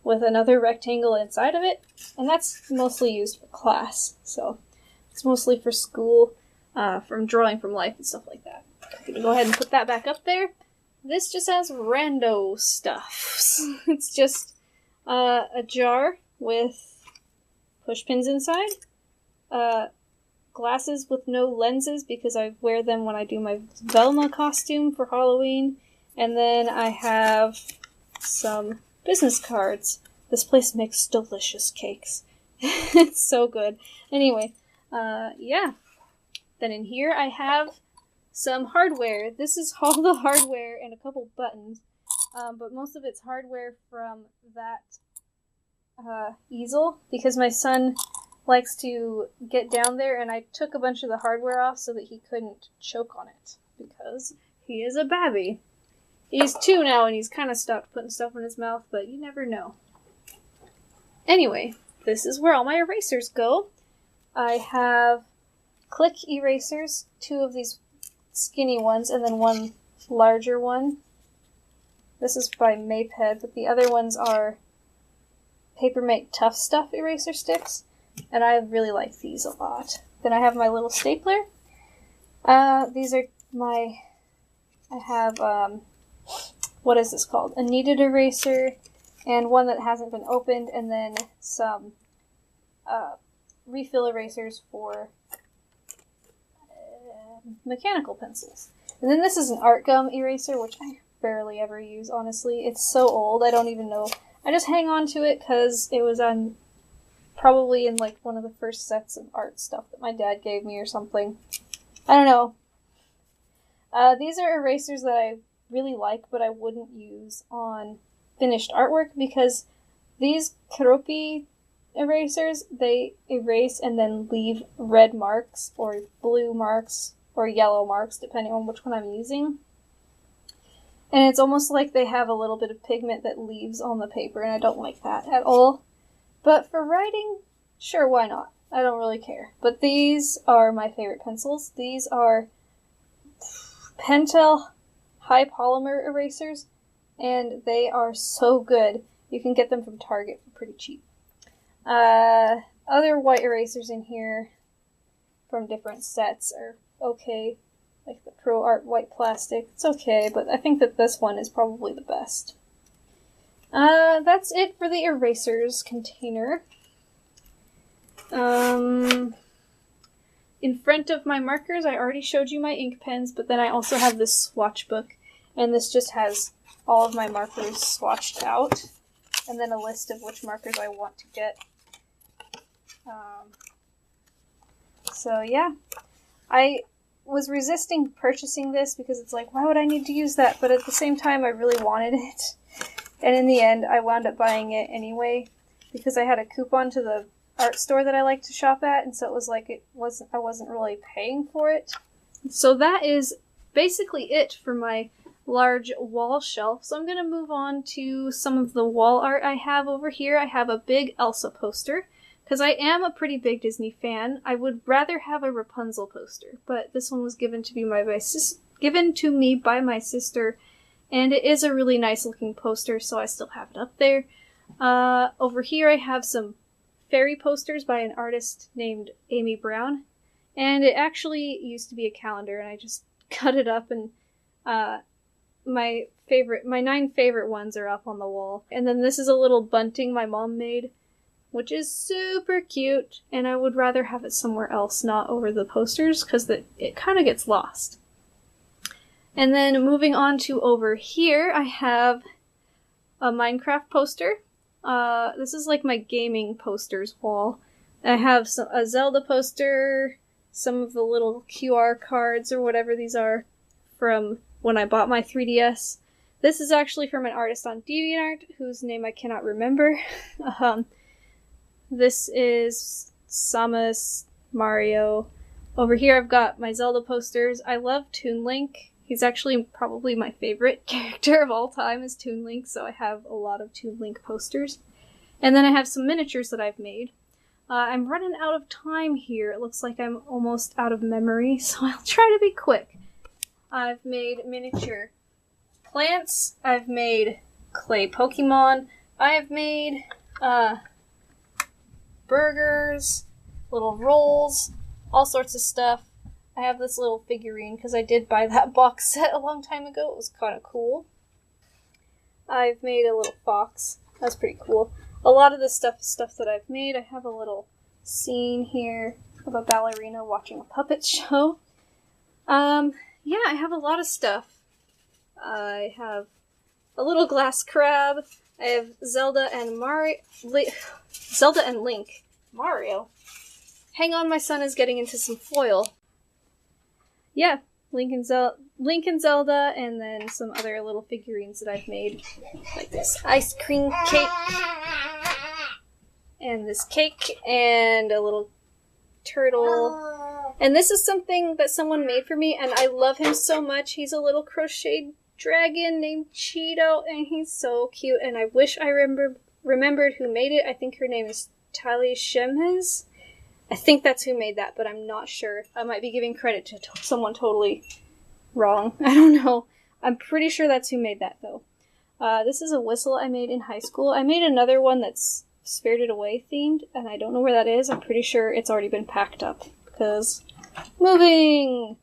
with another rectangle inside of it, and that's mostly used for class, so it's mostly for school, from drawing from life and stuff like that. I'm gonna go ahead and put that back up there. This just has rando stuff. It's just a jar with push pins inside, glasses with no lenses because I wear them when I do my Velma costume for Halloween. And then I have some business cards. This place makes delicious cakes. It's so good. Anyway, yeah. Then in here I have some hardware. This is all the hardware and a couple buttons, but most of it's hardware from that easel, because my son likes to get down there, and I took a bunch of the hardware off so that he couldn't choke on it, because he is a babby. He's 2 now, and he's kind of stopped putting stuff in his mouth, but you never know. Anyway, this is where all my erasers go. I have click erasers, 2 of these skinny ones, and then 1 larger one. This is by Maped, but the other ones are Papermate Tough Stuff eraser sticks, and I really like these a lot. Then I have my little stapler. These are my... I have, what is this called? A kneaded eraser, and one that hasn't been opened, and then some refill erasers for mechanical pencils. And then this is an art gum eraser, which I barely ever use, honestly. It's so old, I don't even know. I just hang on to it because it was on probably in like one of the first sets of art stuff that my dad gave me or something. I don't know. These are erasers that I really like, but I wouldn't use on finished artwork because these Keroppi erasers, they erase and then leave red marks or blue marks or yellow marks, depending on which one I'm using. And it's almost like they have a little bit of pigment that leaves on the paper, and I don't like that at all. But for writing, sure, why not? I don't really care. But these are my favorite pencils. These are Pentel high polymer erasers, and they are so good. You can get them from Target for pretty cheap. Other white erasers in here from different sets are okay, like the Pro Art white plastic. It's okay, but I think that this one is probably the best. That's it for the erasers container. In front of my markers, I already showed you my ink pens, but then I also have this swatch book, and this just has all of my markers swatched out, and then a list of which markers I want to get. So yeah, I was resisting purchasing this because it's like, why would I need to use that? But at the same time, I really wanted it. And in the end, I wound up buying it anyway because I had a coupon to the art store that I like to shop at, and so it was like I wasn't really paying for it. So that is basically it for my large wall shelf. So I'm going to move on to some of the wall art I have over here. I have a big Elsa poster. Because I am a pretty big Disney fan, I would rather have a Rapunzel poster, but this one was given to me by my sister, and it is a really nice looking poster, so I still have it up there. Over here I have some fairy posters by an artist named Amy Brown, and it actually used to be a calendar, and I just cut it up, and my 9 favorite ones are up on the wall. And then this is a little bunting my mom made, which is super cute, and I would rather have it somewhere else, not over the posters, because it kind of gets lost. And then moving on to over here, I have a Minecraft poster. This is like my gaming posters wall. I have a Zelda poster, some of the little QR cards or whatever these are from when I bought my 3DS. This is actually from an artist on DeviantArt, whose name I cannot remember. This is Samus, Mario. Over here I've got my Zelda posters. I love Toon Link. He's actually probably my favorite character of all time is Toon Link, so I have a lot of Toon Link posters. And then I have some miniatures that I've made. I'm running out of time here. It looks like I'm almost out of memory, so I'll try to be quick. I've made miniature plants. I've made clay Pokemon. I have made, burgers, little rolls, all sorts of stuff. I have this little figurine because I did buy that box set a long time ago. It was kind of cool. I've made a little fox. That's pretty cool. A lot of this stuff is stuff that I've made. I have a little scene here of a ballerina watching a puppet show. Yeah, I have a lot of stuff. I have a little glass crab. I have Zelda and Link. Mario. Hang on, my son is getting into some foil. Yeah, Link and Zelda, and then some other little figurines that I've made, like this ice cream cake, and this cake, and a little turtle. And this is something that someone made for me, and I love him so much. He's a little crocheted dragon named Cheeto, and he's so cute, and I wish I remembered who made it. I think her name is Tali Shemhez. I think that's who made that, but I'm not sure. I might be giving credit to someone totally wrong. I don't know. I'm pretty sure that's who made that, though. This is a whistle I made in high school. I made another one that's Spirited Away themed, and I don't know where that is. I'm pretty sure it's already been packed up, because moving!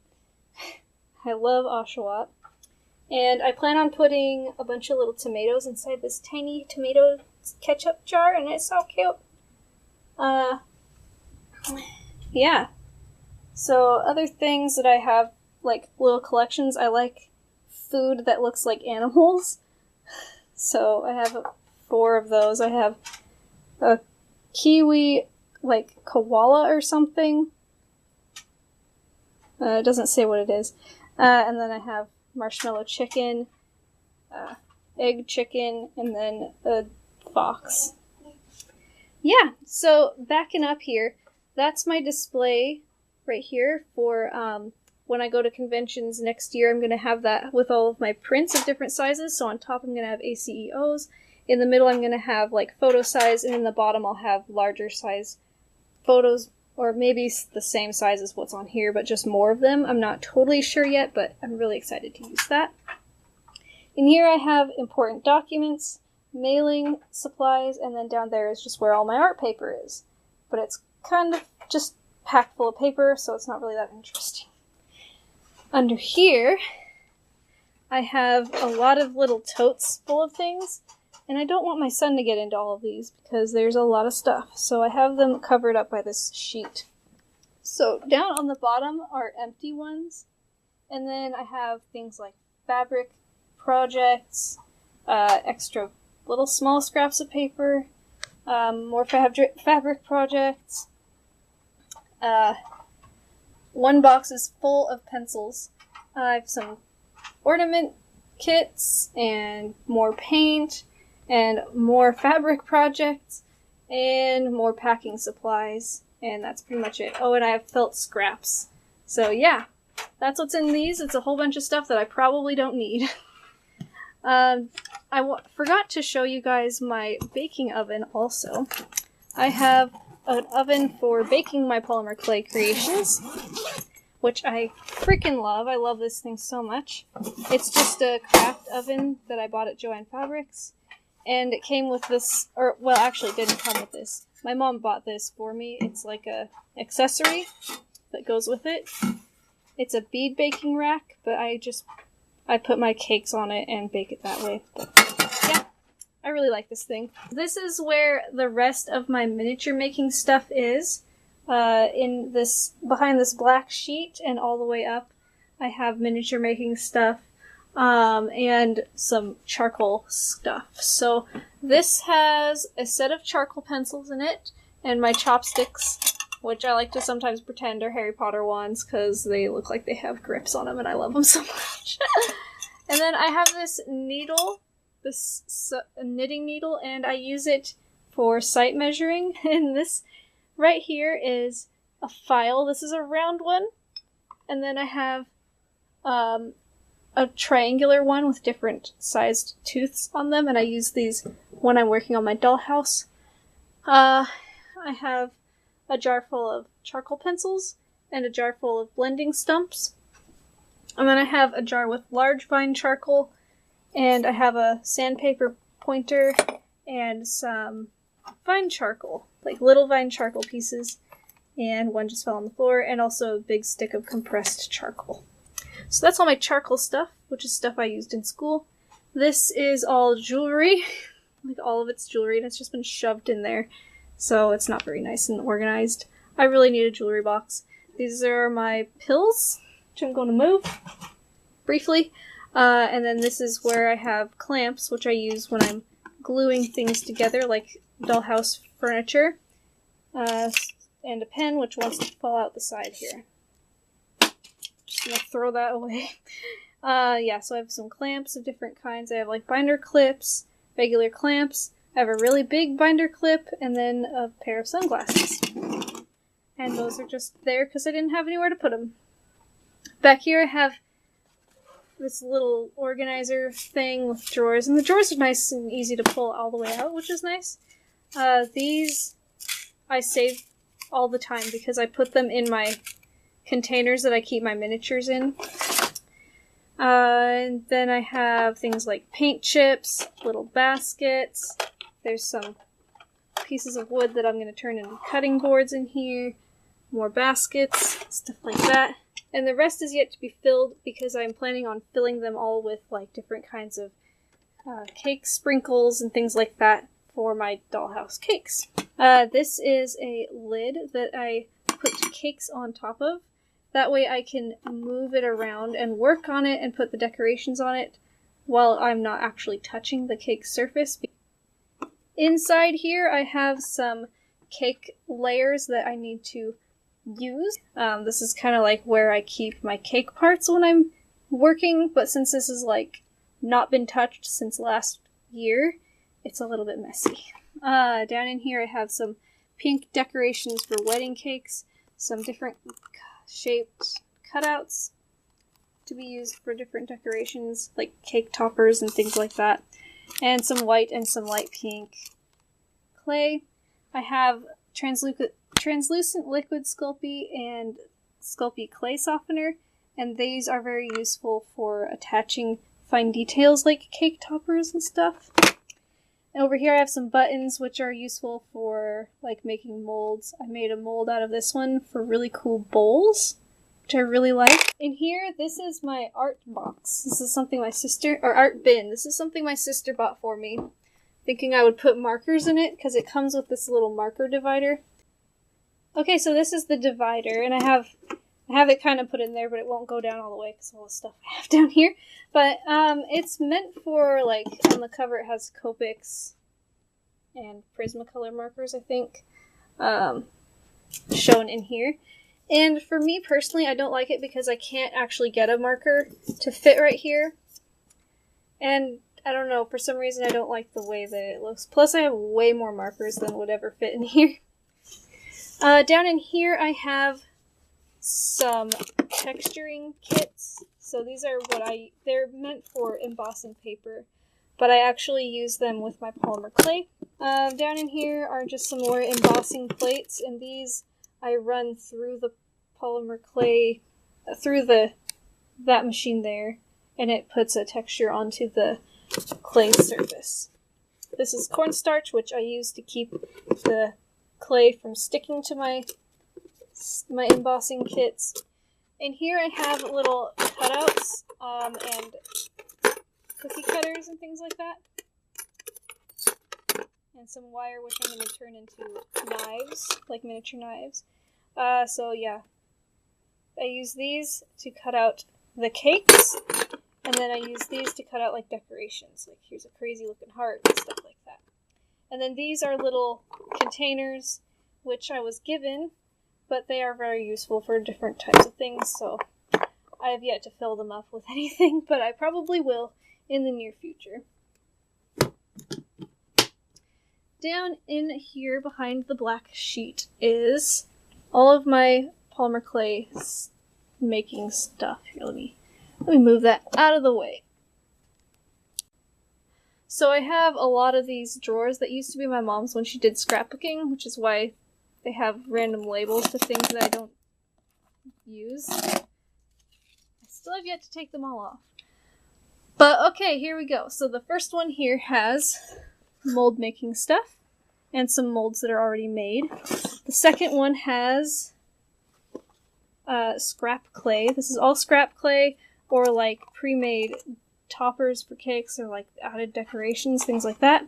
I love Oshawott. And I plan on putting a bunch of little tomatoes inside this tiny tomato ketchup jar, and it's so cute. Yeah. So, other things that I have, like little collections, I like food that looks like animals. So, I have 4 of those. I have a kiwi, like, koala or something. It doesn't say what it is. And then I have marshmallow chicken, egg chicken, and then a fox. Yeah, so backing up here, that's my display right here for when I go to conventions next year. I'm going to have that with all of my prints of different sizes. So on top I'm going to have ACEOs. In the middle I'm going to have like photo size, and in the bottom I'll have larger size photos, or maybe the same size as what's on here, but just more of them. I'm not totally sure yet, but I'm really excited to use that. In here I have important documents, mailing supplies, and then down there is just where all my art paper is. But it's kind of just packed full of paper, so it's not really that interesting. Under here, I have a lot of little totes full of things, and I don't want my son to get into all of these because there's a lot of stuff, so I have them covered up by this sheet. So down on the bottom are empty ones, and then I have things like fabric projects, extra little small scraps of paper, more fabric projects. One box is full of pencils. I have some ornament kits, and more paint, and more fabric projects, and more packing supplies, and that's pretty much it. Oh, and I have felt scraps. So yeah, that's what's in these. It's a whole bunch of stuff that I probably don't need. Forgot to show you guys my baking oven also. I have an oven for baking my polymer clay creations, which I freaking love. I love this thing so much. It's just a craft oven that I bought at Joann Fabrics, and it came with this, or well, actually it didn't come with this. My mom bought this for me. It's like a accessory that goes with it. It's a bead baking rack, but I put my cakes on it and bake it that way. But yeah, I really like this thing. This is where the rest of my miniature making stuff is. Behind this black sheet and all the way up, I have miniature making stuff, and some charcoal stuff. So this has a set of charcoal pencils in it, and my chopsticks, which I like to sometimes pretend are Harry Potter wands because they look like they have grips on them and I love them so much. And then I have this needle, this knitting needle, and I use it for sight measuring. And this right here is a file. This is a round one. And then I have a triangular one with different sized tooths on them, and I use these when I'm working on my dollhouse. I have a jar full of charcoal pencils and a jar full of blending stumps. And then I have a jar with large vine charcoal, and I have a sandpaper pointer and some vine charcoal, like little vine charcoal pieces, and one just fell on the floor, and also a big stick of compressed charcoal. So that's all my charcoal stuff, which is stuff I used in school. This is all jewelry, like all of it's jewelry, and it's just been shoved in there, so it's not very nice and organized. I really need a jewelry box. These are my pills, which I'm going to move briefly, and then this is where I have clamps, which I use when I'm gluing things together, like dollhouse furniture, and a pen, which wants to fall out the side here. I'm gonna throw that away. Yeah, so I have some clamps of different kinds. I have like binder clips, regular clamps. I have a really big binder clip, and then a pair of sunglasses. And those are just there because I didn't have anywhere to put them. Back here I have this little organizer thing with drawers, and the drawers are nice and easy to pull all the way out, which is nice. These I save all the time because I put them in my containers that I keep my miniatures in. And then I have things like paint chips, little baskets. There's some pieces of wood that I'm going to turn into cutting boards in here. More baskets, stuff like that. And the rest is yet to be filled because I'm planning on filling them all with like different kinds of cake sprinkles and things like that for my dollhouse cakes. This is a lid that I put cakes on top of. That way I can move it around and work on it and put the decorations on it while I'm not actually touching the cake surface. Inside here I have some cake layers that I need to use. This is kind of like where I keep my cake parts when I'm working, but since this is like not been touched since last year, it's a little bit messy. Down in here I have some pink decorations for wedding cakes, some different shaped cutouts to be used for different decorations, like cake toppers and things like that, and some white and some light pink clay. I have translucent liquid Sculpey and Sculpey clay softener, and these are very useful for attaching fine details like cake toppers and stuff. And over here I have some buttons which are useful for like making molds. I made a mold out of this one for really cool bowls, which I really like. In here, this is my art box. This is something my sister, or art bin. This is something my sister bought for me, thinking I would put markers in it because it comes with this little marker divider. Okay, so this is the divider, and I have it kind of put in there, but it won't go down all the way because of all the stuff I have down here. But it's meant for, like, on the cover it has Copics and Prismacolor markers, I think, shown in here. And for me personally, I don't like it because I can't actually get a marker to fit right here. And I don't know, for some reason I don't like the way that it looks. Plus I have way more markers than would ever fit in here. Down in here I have some texturing kits. So these are they're meant for embossing paper, but I actually use them with my polymer clay. Down in here are just some more embossing plates, and these I run through the polymer clay, through that machine there, and it puts a texture onto the clay surface. This is cornstarch, which I use to keep the clay from sticking to my embossing kits. In here I have little cutouts and cookie cutters and things like that. And some wire which I'm going to turn into knives, like miniature knives. So yeah, I use these to cut out the cakes, and then I use these to cut out like decorations, like here's a crazy looking heart and stuff like that. And then these are little containers which I was given, but they are very useful for different types of things, so I have yet to fill them up with anything, but I probably will in the near future. Down in here behind the black sheet is all of my polymer clay making stuff. Here, let me move that out of the way. So I have a lot of these drawers that used to be my mom's when she did scrapbooking, which is why they have random labels to things that I don't use. I still have yet to take them all off. But okay, here we go. So the first one here has mold making stuff and some molds that are already made. The second one has scrap clay. This is all scrap clay or like pre-made toppers for cakes or like added decorations, things like that.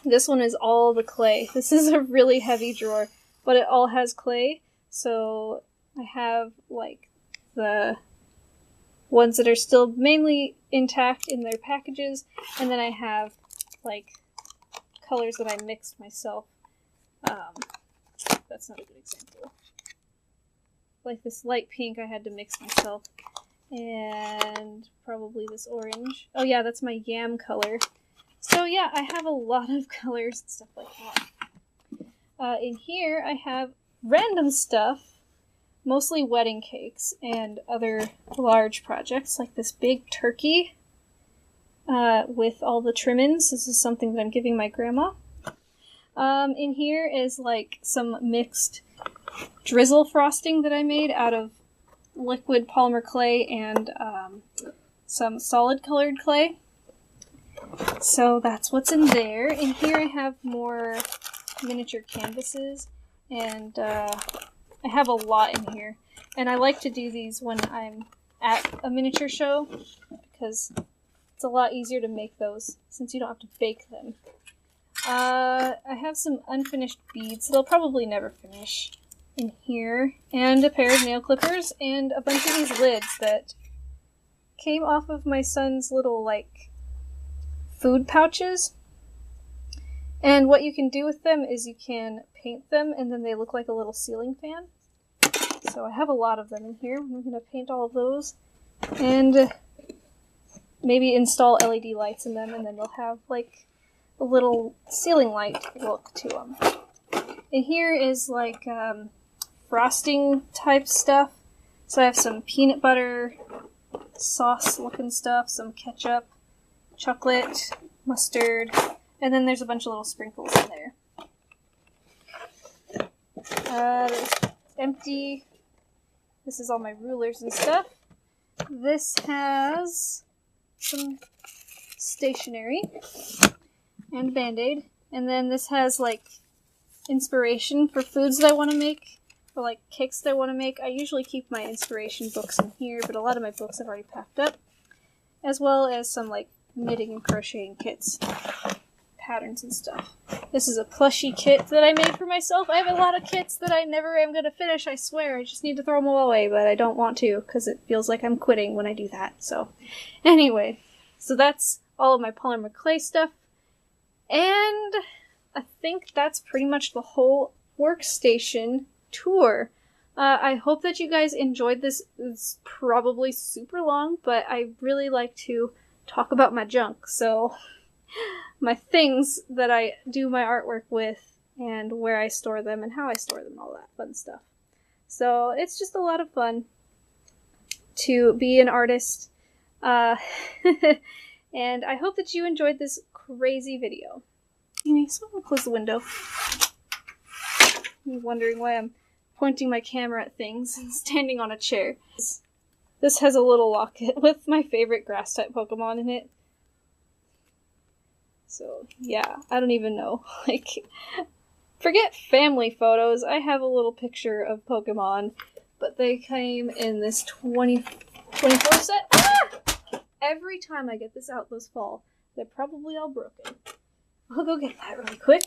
This one is all the clay. This is a really heavy drawer, but it all has clay. So I have like the ones that are still mainly intact in their packages, and then I have like colors that I mixed myself. That's not a good example. like this light pink I had to mix myself. And probably this orange. Oh yeah, that's my yam color. So yeah, I have a lot of colors and stuff like that. In here I have random stuff, mostly wedding cakes and other large projects, like this big turkey with all the trimmings. This is something that I'm giving my grandma. In here is like some mixed drizzle frosting that I made out of liquid polymer clay and some solid colored clay. So that's what's in there. In here I have more miniature canvases, and I have a lot in here. And I like to do these when I'm at a miniature show, because it's a lot easier to make those since you don't have to bake them. I have some unfinished beads that I'll probably never finish in here, and a pair of nail clippers, and a bunch of these lids that came off of my son's little, like, food pouches. And what you can do with them is you can paint them, and then they look like a little ceiling fan. So I have a lot of them in here. I'm going to paint all of those, and maybe install LED lights in them, and then they'll have, like, a little ceiling light look to them. And here is, like, frosting type stuff. So I have some peanut butter sauce looking stuff, some ketchup, chocolate, mustard, and then there's a bunch of little sprinkles in there. It's empty. This is all my rulers and stuff. This has some stationery and Band-Aid. And then this has, like, inspiration for foods that I want to make, or, like, cakes that I want to make. I usually keep my inspiration books in here, but a lot of my books I've already packed up. As well as some, like, knitting and crocheting kits. Patterns and stuff. This is a plushie kit that I made for myself. I have a lot of kits that I never am going to finish, I swear. I just need to throw them all away, but I don't want to, because it feels like I'm quitting when I do that. So, anyway. So that's all of my Polymer Clay stuff. And I think that's pretty much the whole Workstation tour. I hope that you guys enjoyed this. It's probably super long, but I really like to talk about my junk, so my things that I do my artwork with, and where I store them, and how I store them, all that fun stuff. So it's just a lot of fun to be an artist. And I hope that you enjoyed this crazy video. So I'm going to close the window. You're wondering why I'm pointing my camera at things and standing on a chair. This has a little locket with my favorite grass-type Pokemon in it. So, yeah, I don't even know. Like, forget family photos. I have a little picture of Pokemon, but they came in this 24 set. Ah! Every time I get this out this fall, they're probably all broken. I'll go get that really quick.